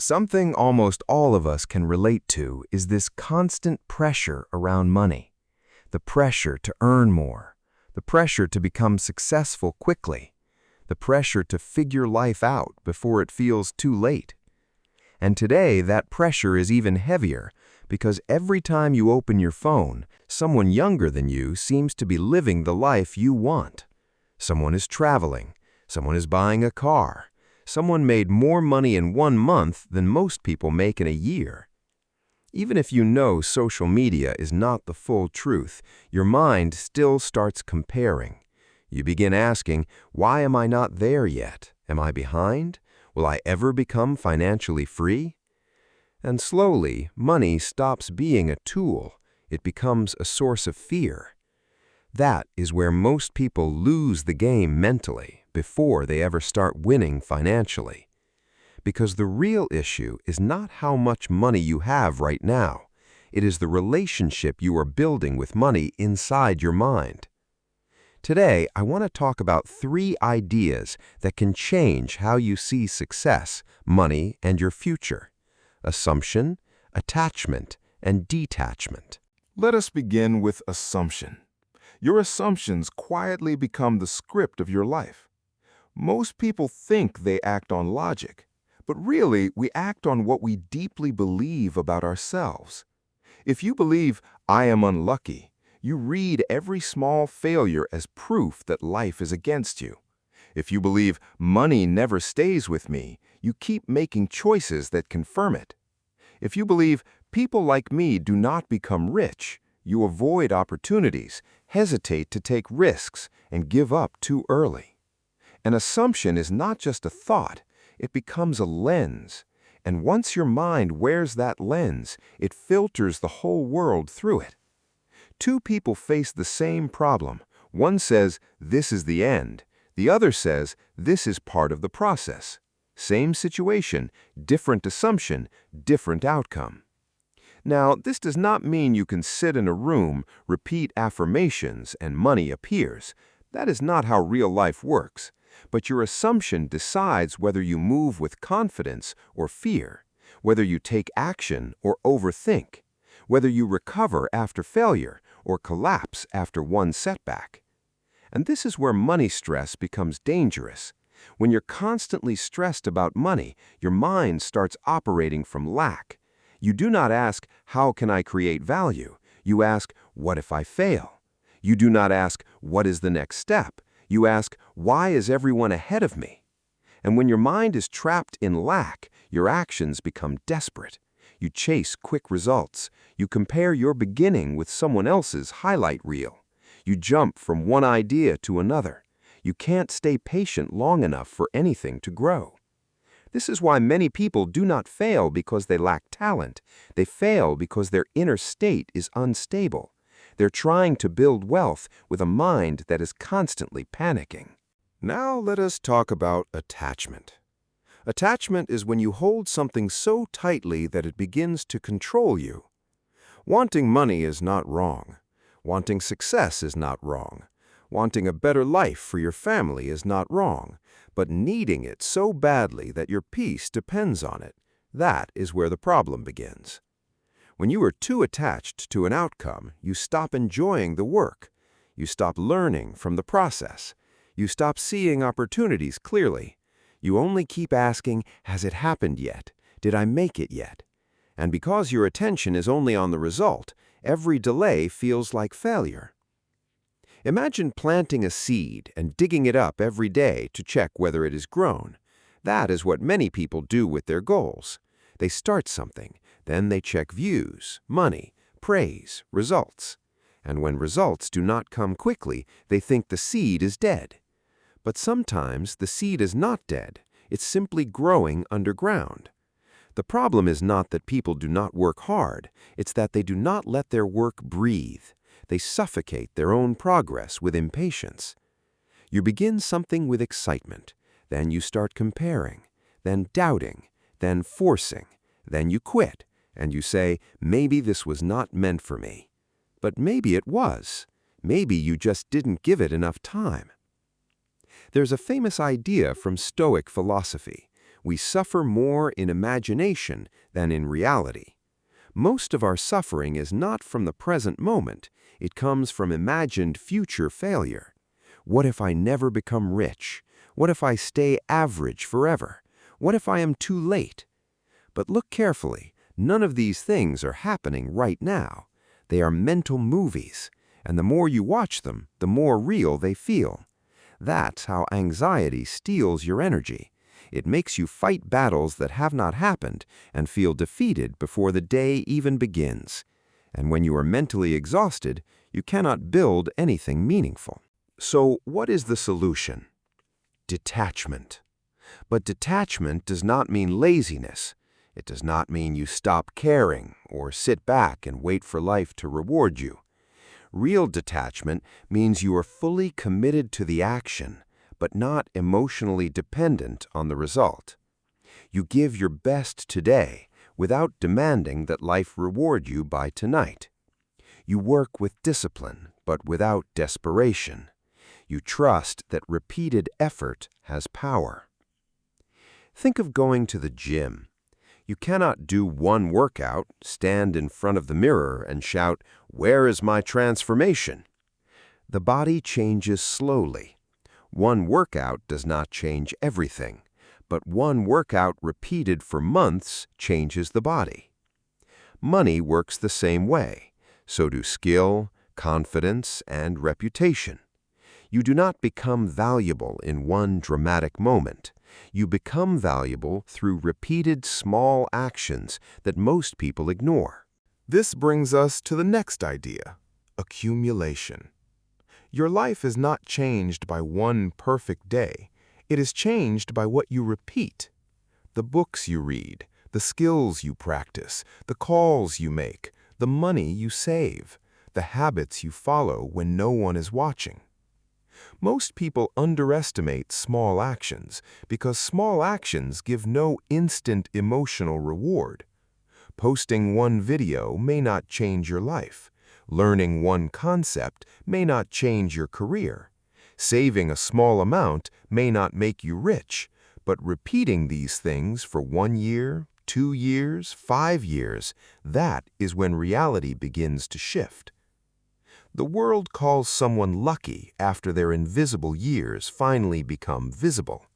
Something almost all of us can relate to is this constant pressure around money. The pressure to earn more, the pressure to become successful quickly, the pressure to figure life out before it feels too late. And today, that pressure is even heavier because every time you open your phone, someone younger than you seems to be living the life you want. Someone is traveling, someone is buying a car, someone made more money in 1 month than most people make in a year. Even if you know social media is not the full truth, your mind still starts comparing. You begin asking, why am I not there yet? Am I behind? Will I ever become financially free? And slowly, money stops being a tool. It becomes a source of fear. That is where most people lose the game mentally before they ever start winning financially. Because the real issue is not how much money you have right now. It is the relationship you are building with money inside your mind. Today, I want to talk about 3 ideas that can change how you see success, money, and your future: assumption, attachment, and detachment. Let us begin with assumption. Your assumptions quietly become the script of your life. Most people think they act on logic, but really we act on what we deeply believe about ourselves. If you believe, "I am unlucky," you read every small failure as proof that life is against you. If you believe, "Money never stays with me," you keep making choices that confirm it. If you believe, "People like me do not become rich," you avoid opportunities, hesitate to take risks, and give up too early. An assumption is not just a thought, it becomes a lens. And once your mind wears that lens, it filters the whole world through it. 2 people face the same problem. One says, "This is the end." The other says, "This is part of the process." Same situation, different assumption, different outcome. Now, this does not mean you can sit in a room, repeat affirmations, and money appears. That is not how real life works. But your assumption decides whether you move with confidence or fear, whether you take action or overthink, whether you recover after failure or collapse after one setback. And this is where money stress becomes dangerous. When you're constantly stressed about money, your mind starts operating from lack. You do not ask, "How can I create value?" You ask, "What if I fail?" You do not ask, "What is the next step?" You ask, "Why is everyone ahead of me?" And when your mind is trapped in lack, your actions become desperate. You chase quick results. You compare your beginning with someone else's highlight reel. You jump from one idea to another. You can't stay patient long enough for anything to grow. This is why many people do not fail because they lack talent. They fail because their inner state is unstable. They're trying to build wealth with a mind that is constantly panicking. Now let us talk about attachment. Attachment is when you hold something so tightly that it begins to control you. Wanting money is not wrong. Wanting success is not wrong. Wanting a better life for your family is not wrong. But needing it so badly that your peace depends on it, that is where the problem begins. When you are too attached to an outcome, you stop enjoying the work. You stop learning from the process. You stop seeing opportunities clearly. You only keep asking, "Has it happened yet? Did I make it yet?" And because your attention is only on the result, every delay feels like failure. Imagine planting a seed and digging it up every day to check whether it has grown. That is what many people do with their goals. They start something, then they check views, money, praise, results. And when results do not come quickly, they think the seed is dead. But sometimes the seed is not dead. It's simply growing underground. The problem is not that people do not work hard. It's that they do not let their work breathe. They suffocate their own progress with impatience. You begin something with excitement. Then you start comparing, then doubting, then forcing. Then you quit, and you say, "Maybe this was not meant for me." But maybe it was. Maybe you just didn't give it enough time. There's a famous idea from Stoic philosophy. We suffer more in imagination than in reality. Most of our suffering is not from the present moment. It comes from imagined future failure. What if I never become rich? What if I stay average forever? What if I am too late? But look carefully. None of these things are happening right now. They are mental movies, and the more you watch them, the more real they feel. That's how anxiety steals your energy. It makes you fight battles that have not happened and feel defeated before the day even begins. And when you are mentally exhausted, you cannot build anything meaningful. So, what is the solution? Detachment. But detachment does not mean laziness. It does not mean you stop caring or sit back and wait for life to reward you. Real detachment means you are fully committed to the action, but not emotionally dependent on the result. You give your best today without demanding that life reward you by tonight. You work with discipline, but without desperation. You trust that repeated effort has power. Think of going to the gym. You cannot do one workout, stand in front of the mirror, and shout, "Where is my transformation?" The body changes slowly. One workout does not change everything, but one workout repeated for months changes the body. Money works the same way. So do skill, confidence, and reputation. You do not become valuable in one dramatic moment. You become valuable through repeated small actions that most people ignore. This brings us to the next idea, accumulation. Your life is not changed by one perfect day. It is changed by what you repeat. The books you read, the skills you practice, the calls you make, the money you save, the habits you follow when no one is watching. Most people underestimate small actions because small actions give no instant emotional reward. Posting one video may not change your life. Learning one concept may not change your career. Saving a small amount may not make you rich, but repeating these things for 1 year, 2 years, 5 years, that is when reality begins to shift. The world calls someone lucky after their invisible years finally become visible.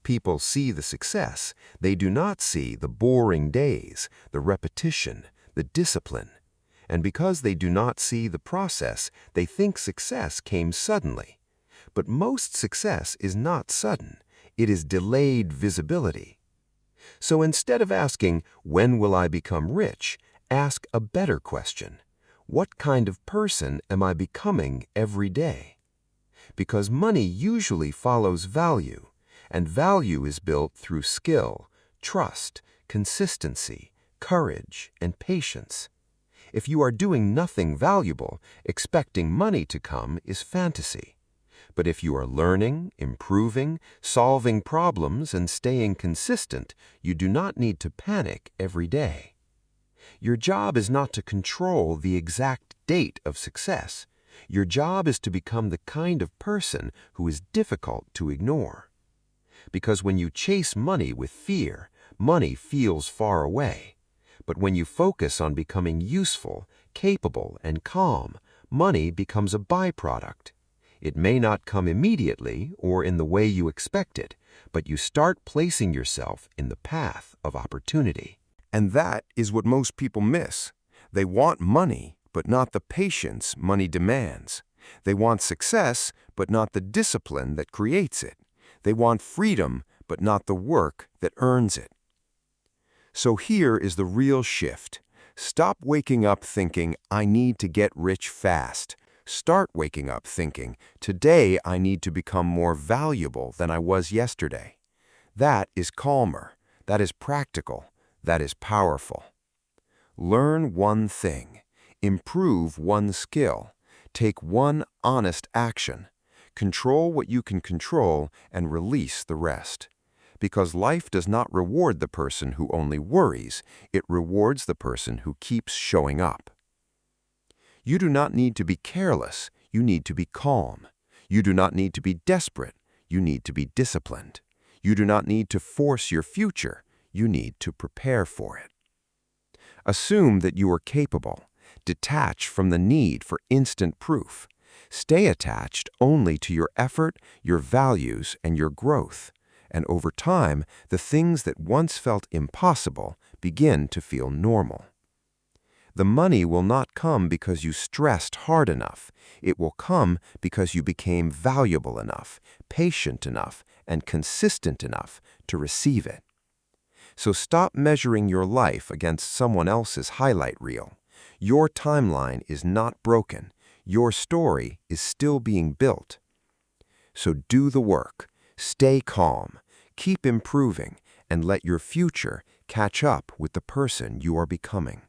People see the success. They do not see the boring days, the repetition, the discipline. And because they do not see the process, they think success came suddenly. But most success is not sudden. It is delayed visibility. So instead of asking, "When will I become rich?" ask a better question. What kind of person am I becoming every day? Because money usually follows value, and value is built through skill, trust, consistency, courage, and patience. If you are doing nothing valuable, expecting money to come is fantasy. But if you are learning, improving, solving problems, and staying consistent, you do not need to panic every day. Your job is not to control the exact date of success. Your job is to become the kind of person who is difficult to ignore. Because when you chase money with fear, money feels far away. But when you focus on becoming useful, capable, and calm, money becomes a byproduct. It may not come immediately or in the way you expect it, but you start placing yourself in the path of opportunity. And that is what most people miss. They want money, but not the patience money demands. They want success, but not the discipline that creates it. They want freedom, but not the work that earns it. So here is the real shift. Stop waking up thinking, "I need to get rich fast." Start waking up thinking, "Today I need to become more valuable than I was yesterday." That is calmer. That is practical. That is powerful. Learn one thing. Improve one skill. Take one honest action. Control what you can control and release the rest. Because life does not reward the person who only worries. It rewards the person who keeps showing up. You do not need to be careless. You need to be calm. You do not need to be desperate. You need to be disciplined. You do not need to force your future. You need to prepare for it. Assume that you are capable. Detach from the need for instant proof. Stay attached only to your effort, your values, and your growth. And over time, the things that once felt impossible begin to feel normal. The money will not come because you stressed hard enough. It will come because you became valuable enough, patient enough, and consistent enough to receive it. So stop measuring your life against someone else's highlight reel. Your timeline is not broken. Your story is still being built. So do the work, stay calm, keep improving, and let your future catch up with the person you are becoming.